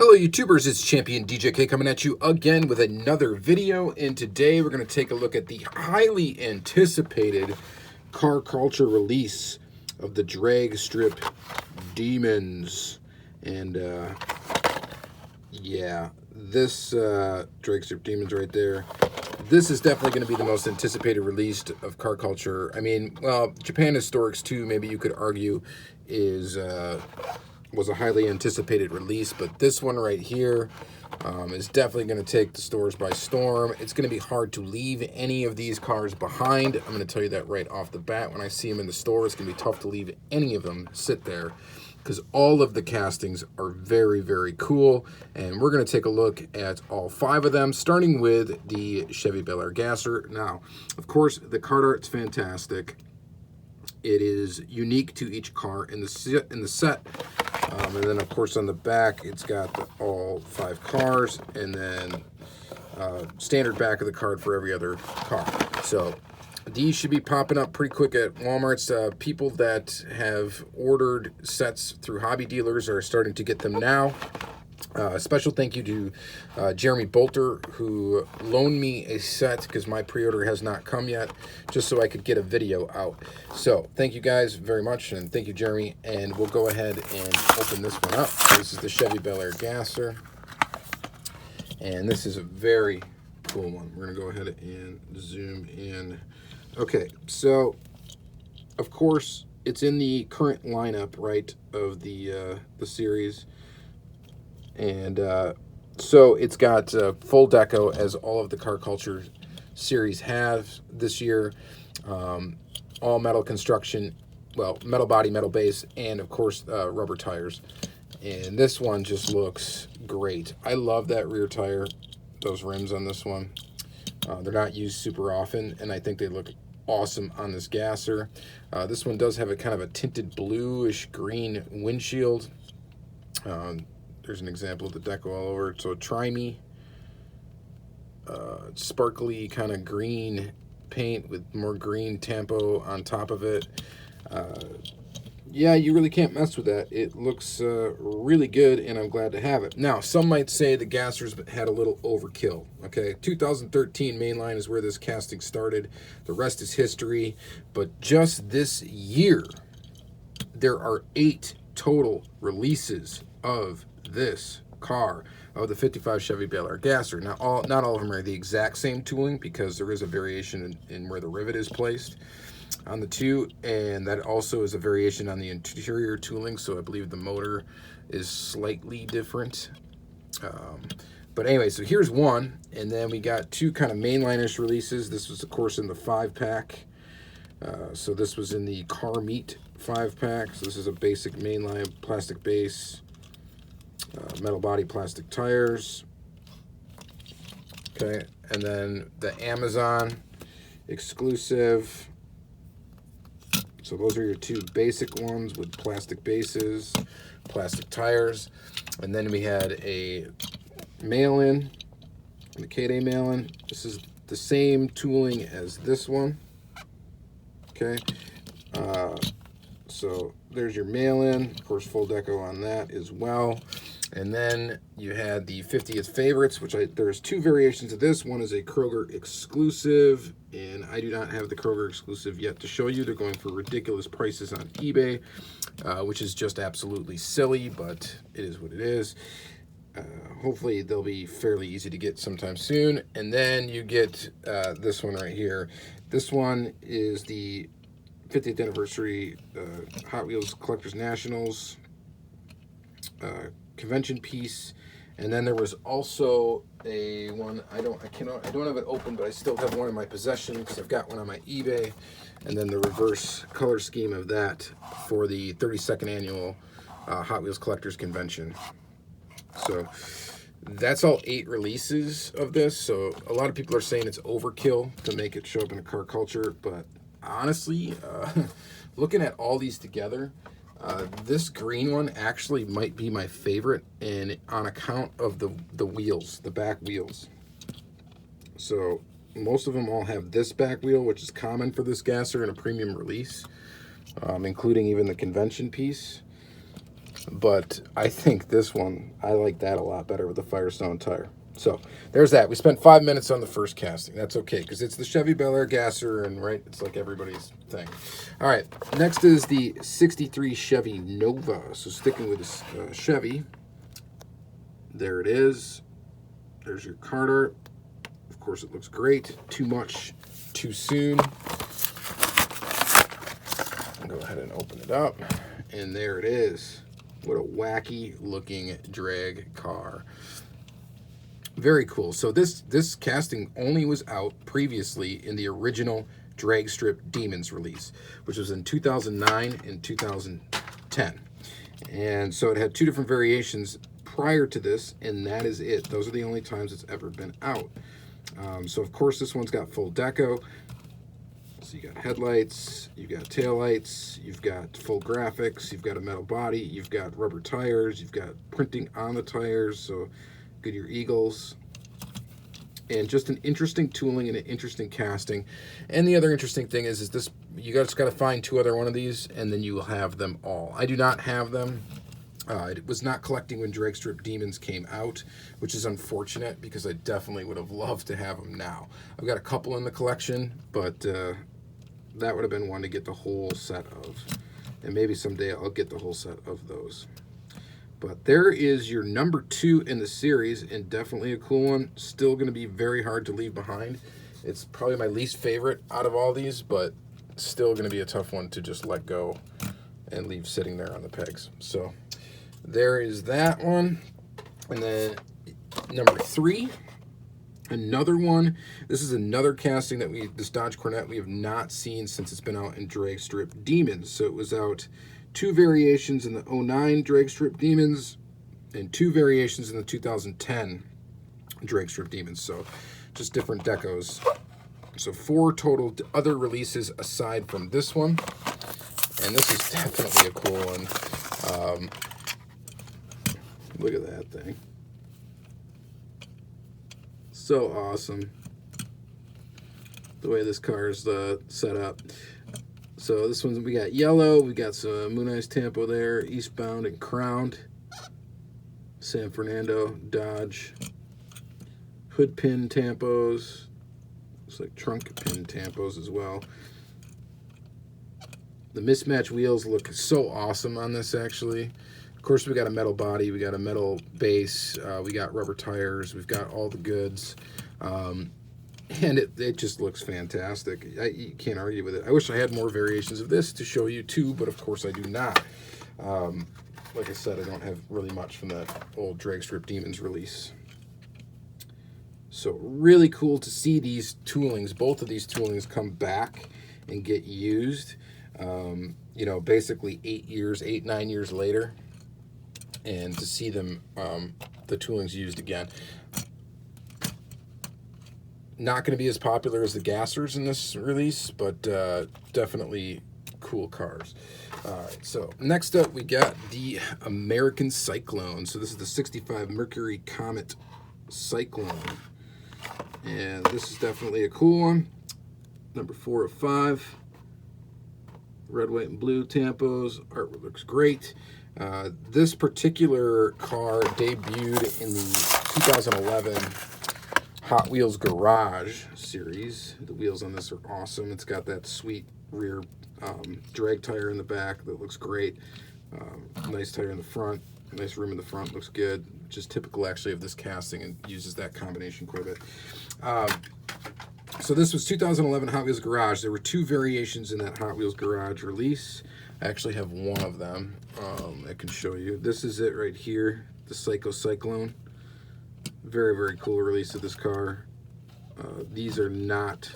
Hello YouTubers, it's Championdjk coming at you again with another video, and today we're going to take a look at the highly anticipated car culture release of the Dragstrip Demons. And yeah, this Dragstrip Demons right there, this is definitely going to be the most anticipated release of car culture. I mean, well, Japan Historics 2, maybe you could argue, was a highly anticipated release, but this one right here is definitely going to take the stores by storm. It's going to be hard to leave any of these cars behind. I'm going to tell you that right off the bat. When I see them in the store, it's going to be tough to leave any of them sit there, because all of the castings are very, very cool. And we're going to take a look at all 5 of them, starting with the Chevy Belair Gasser. Now, of course, the card art's fantastic. It is unique to each car in the set. And then, of course, on the back, it's got all 5 cars, and then standard back of the card for every other car. So these should be popping up pretty quick at Walmart's. People that have ordered sets through hobby dealers are starting to get them now. A special thank you to Jeremy Bolter, who loaned me a set because my pre-order has not come yet, just so I could get a video out. So thank you guys very much, and thank you, Jeremy. And we'll go ahead and open this one up. So this is the Chevy Belair Gasser, and this is a very cool one. We're gonna go ahead and zoom in. Okay, so of course it's in the current lineup, right, of the series. And so it's got full deco, as all of the car culture series have this year. All metal construction, well, metal body, metal base, and of course rubber tires. And this one just looks great. I love that rear tire, those rims on this one. They're not used super often, and I think they look awesome on this Gasser. This one does have a kind of a tinted bluish green windshield. There's an example of the deco all over it. So try me, sparkly kind of green paint with more green tampo on top of it. Yeah, you really can't mess with that. It looks really good, and I'm glad to have it. Now, some might say the Gassers had a little overkill. Okay, 2013 mainline is where this casting started. The rest is history. But just this year, there are 8 total releases of this car, of the 55 Chevy Belair Gasser. Now, not all of them are the exact same tooling, because there is a variation in where the rivet is placed on the 2, and that also is a variation on the interior tooling, so I believe the motor is slightly different. But anyway, so here's one, and then we got 2 kind of mainline-ish releases. This was, of course, in the 5-pack. So this was in the Car Meet 5-pack. So this is a basic mainline plastic base. Metal body, plastic tires. Okay, and then the Amazon exclusive. So those are your 2 basic ones with plastic bases, plastic tires. And then we had a mail-in, the K-Day mail-in. This is the same tooling as this one. Okay, so there's your mail-in, of course, full deco on that as well. And then you had the 50th favorites, which there's 2 variations of this. One is a Kroger exclusive, and I do not have the Kroger exclusive yet to show you. They're going for ridiculous prices on eBay, which is just absolutely silly, but it is what it is. Hopefully they'll be fairly easy to get sometime soon. And then you get this one right here. This one is the 50th anniversary Hot Wheels Collectors Nationals convention piece. And then there was also a one, I don't have it open, but I still have one in my possession because I've got one on my eBay. And then the reverse color scheme of that for the 32nd annual Hot Wheels Collectors Convention. So that's all 8 releases of this. So a lot of people are saying it's overkill to make it show up in a car culture, but honestly, looking at all these together, this green one actually might be my favorite, and on account of the wheels, the back wheels. So most of them all have this back wheel, which is common for this Gasser in a premium release, including even the convention piece. but I think this one, I like that a lot better with the Firestone tire. So there's that. We spent 5 minutes on the first casting. That's okay, because it's the Chevy Belair gasser, and right, it's like everybody's thing. All right, next is the 63 Chevy Nova. So sticking with this Chevy, there it is. There's your card art. Of course, it looks great. Too much, too soon. I'll go ahead and open it up, and there it is. What a wacky looking drag car. Very cool. So this casting only was out previously in the original Dragstrip Demons release, which was in 2009 and 2010. And so it had two different variations prior to this, and that is it. Those are the only times it's ever been out. So of course this one's got full deco. So you got headlights, you've got taillights, you've got full graphics, you've got a metal body, you've got rubber tires, you've got printing on the tires, so Goodyear Eagles, and just an interesting tooling and an interesting casting. And the other interesting thing is this, you just got to find two other one of these, and then you will have them all. I do not have them. It was not collecting when Dragstrip Demons came out, which is unfortunate because I definitely would have loved to have them now. I've got a couple in the collection, but that would have been one to get the whole set of. And maybe someday I'll get the whole set of those. But there is your number 2 in the series, and definitely a cool one. Still going to be very hard to leave behind. It's probably my least favorite out of all these, but still going to be a tough one to just let go and leave sitting there on the pegs. So there is that one. And then number 3, another one. This is another casting that this Dodge Coronet we have not seen since it's been out in Dragstrip Demons. So it was out 2 variations in the 09 Dragstrip Demons and 2 variations in the 2010 Dragstrip Demons. So just different decos. So 4 total other releases aside from this one. And this is definitely a cool one. Look at that thing. So awesome. The way this car is set up. So this one, we got yellow, we got some Moon Eyes Tampo there, eastbound and crowned. San Fernando, Dodge. Hood pin tampos. Looks like trunk pin tampos as well. The mismatch wheels look so awesome on this, actually. Of course, we got a metal body, we got a metal base, we got rubber tires, we've got all the goods. And it just looks fantastic. You can't argue with it. I wish I had more variations of this to show you too, but of course I do not. Like I said, I don't have really much from that old Dragstrip Demons release. So really cool to see these toolings, both of these toolings come back and get used, you know, basically 9 years later, and to see them, the toolings used again. Not going to be as popular as the gassers in this release, but definitely cool cars. All right, so next up we got the American Cyclone. So this is the 65 Mercury Comet Cyclone. And this is definitely a cool one. Number 4 of 5. Red, white, and blue tampos. Artwork looks great. This particular car debuted in the 2011 Hot Wheels Garage series. The wheels on this are awesome. It's got that sweet rear drag tire in the back that looks great. Nice tire in the front. Nice room in the front. Looks good. Just typical, actually, of this casting, and uses that combination quite a bit. So this was 2011 Hot Wheels Garage. There were 2 variations in that Hot Wheels Garage release. I actually have one of them I can show you. This is it right here, the Cyclone. Very, very cool release of this car. These are not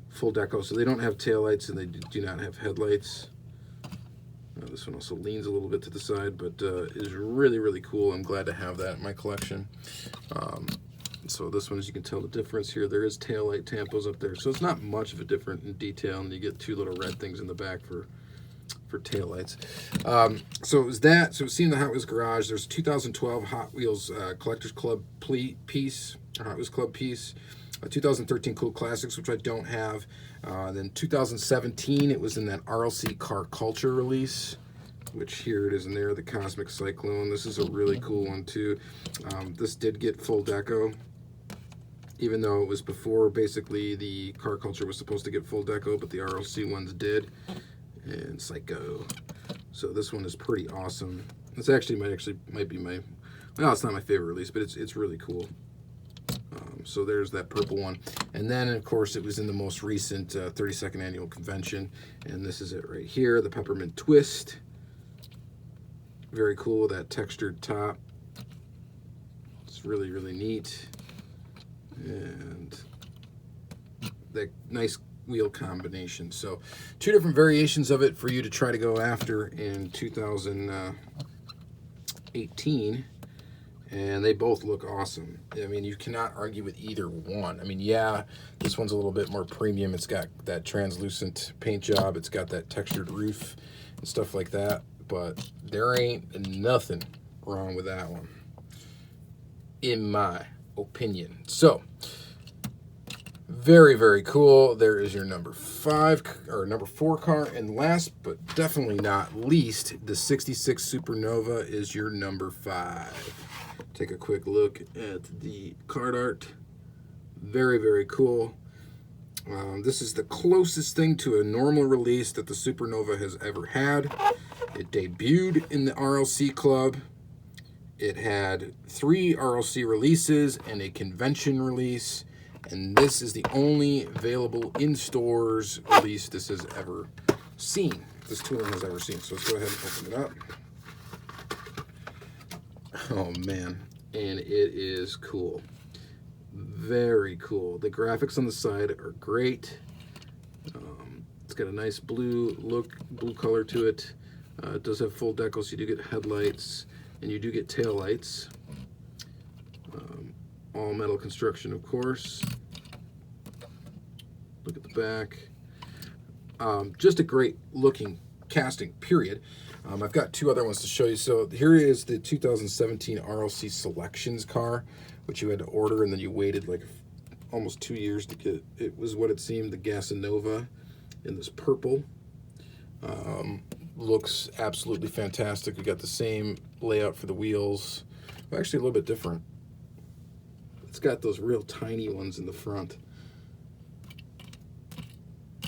full deco, so they don't have taillights and they do not have headlights. This one also leans a little bit to the side, but is really, really cool. I'm glad to have that in my collection. So this one, as you can tell the difference here, there is taillight tampos up there. So it's not much of a difference in detail, and you get 2 little red things in the back for taillights. So it was that. So it was seen in the Hot Wheels Garage. There's a 2012 Hot Wheels Collectors Club piece, Hot Wheels Club piece. A 2013 Cool Classics, which I don't have. Then 2017, it was in that RLC Car Culture release. which here it is in there, the Cosmic Cyclone. This is a really cool one too. This did get full deco, even though it was before basically the car culture was supposed to get full deco, but the RLC ones did. And Psycho. So this one is pretty awesome. This actually might be my, well, it's not my favorite release, but it's really cool. So there's that purple one. And then, of course, it was in the most recent 32nd Annual Convention. And this is it right here, the Peppermint Twist. Very cool, that textured top. It's really, really neat. And that nice wheel combination. So 2 different variations of it for you to try to go after in 2018. And they both look awesome. I mean, you cannot argue with either one. I mean, yeah, this one's a little bit more premium. It's got that translucent paint job. It's got that textured roof and stuff like that. But there ain't nothing wrong with that one, in my opinion. So, very, very cool. There is your number 5 or number 4 car. And last but definitely not least, the 66 Supernova is your number 5. Take a quick look at the card art. Very, very cool. This is the closest thing to a normal release that the Supernova has ever had. It debuted in the RLC Club. It had 3 RLC releases and a convention release. And this is the only available in-stores release this has ever seen. This tooling has ever seen. So let's go ahead and open it up. Oh man, and it is cool. Very cool. The graphics on the side are great. It's got a nice blue color to it. It does have full decal, so you do get headlights and you do get tail lights. All metal construction, of course. Look at the back. Just a great looking casting, period. I've got 2 other ones to show you. So here is the 2017 RLC Selections car, which you had to order, and then you waited like almost 2 years to get. It was what it seemed, the Gas Nova in this purple. Looks absolutely fantastic. We got the same layout for the wheels. Actually, a little bit different. It's got those real tiny ones in the front.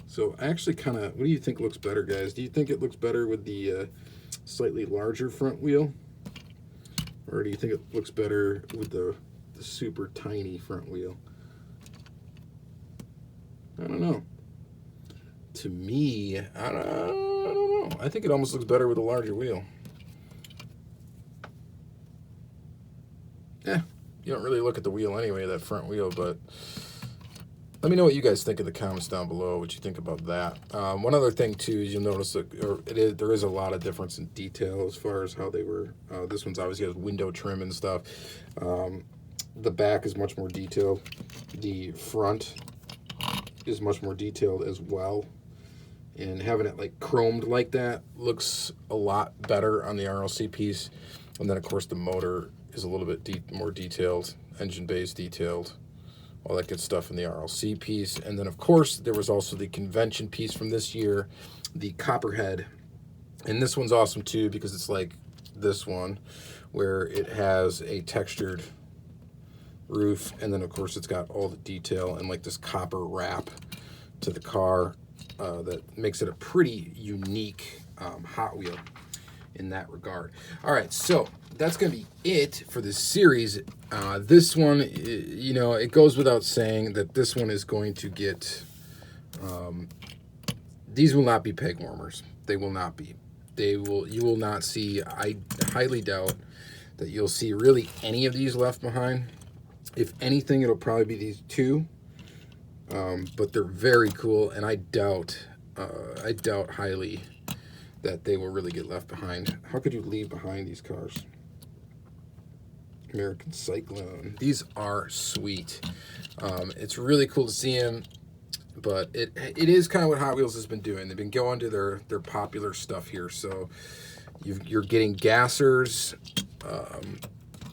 So actually kind of, what do you think looks better, guys? Do you think it looks better with the slightly larger front wheel? Or do you think it looks better with the super tiny front wheel? I don't know. To me, I don't know. I think it almost looks better with a larger wheel. Yeah, you don't really look at the wheel anyway, that front wheel, but let me know what you guys think in the comments down below, what you think about that. One other thing, too, is you'll notice that there is a lot of difference in detail as far as how they were. This one's obviously has window trim and stuff. The back is much more detailed. The front is much more detailed as well. And having it like chromed like that looks a lot better on the RLC piece. And then, of course, the motor is a little bit more detailed, engine bays detailed. All that good stuff in the RLC piece. And then, of course, there was also the convention piece from this year, the Copperhead. And this one's awesome, too, because it's like this one, where it has a textured roof. And then, of course, it's got all the detail and, like, this copper wrap to the car that makes it a pretty unique Hot Wheel in that regard. All right, so that's going to be it for this series. This one, you know, it goes without saying that this one is going to get, these will not be peg warmers. They will not be. You will not see, I highly doubt that you'll see really any of these left behind. If anything, it'll probably be these 2. But they're very cool, and I doubt highly that they will really get left behind. How could you leave behind these cars? American Cyclone. These are sweet. It's really cool to see them, but it is kind of what Hot Wheels has been doing. They've been going to their popular stuff here. So you're getting gassers,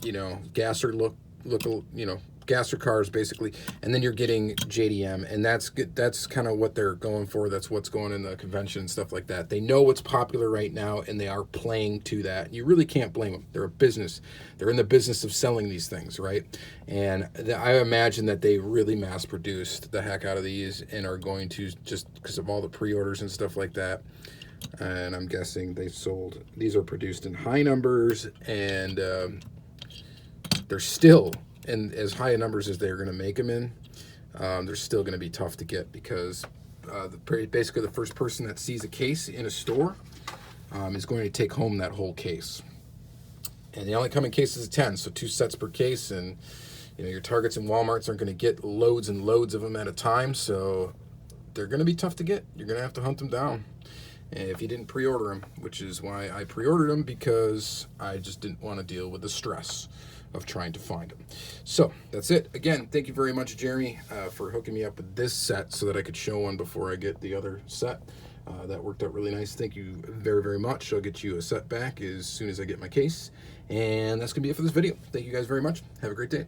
you know, gasser look, you know, gasser cars basically, and then you're getting JDM, and that's good. That's kind of what they're going for. That's what's going in the convention and stuff like that. They know what's popular right now, and they are playing to that. You really can't blame them. They're a business. They're in the business of selling these things, right? And I imagine that they really mass produced the heck out of these and are going to, just because of all the pre-orders and stuff like that. And I'm guessing they sold, these are produced in high numbers, and they're still in as high numbers as they're going to make them in. They're still going to be tough to get, because basically the first person that sees a case in a store is going to take home that whole case. And they only come in cases of 10, so 2 sets per case, and you know, your Targets and Walmarts aren't going to get loads and loads of them at a time, so they're going to be tough to get. You're going to have to hunt them down. And if you didn't pre-order them, which is why I pre-ordered them, because I just didn't want to deal with the stress of trying to find them. So that's it. Again, thank you very much, Jeremy, for hooking me up with this set so that I could show one before I get the other set. That worked out really nice. Thank you very, very much. I'll get you a set back as soon as I get my case. And that's going to be it for this video. Thank you guys very much. Have a great day.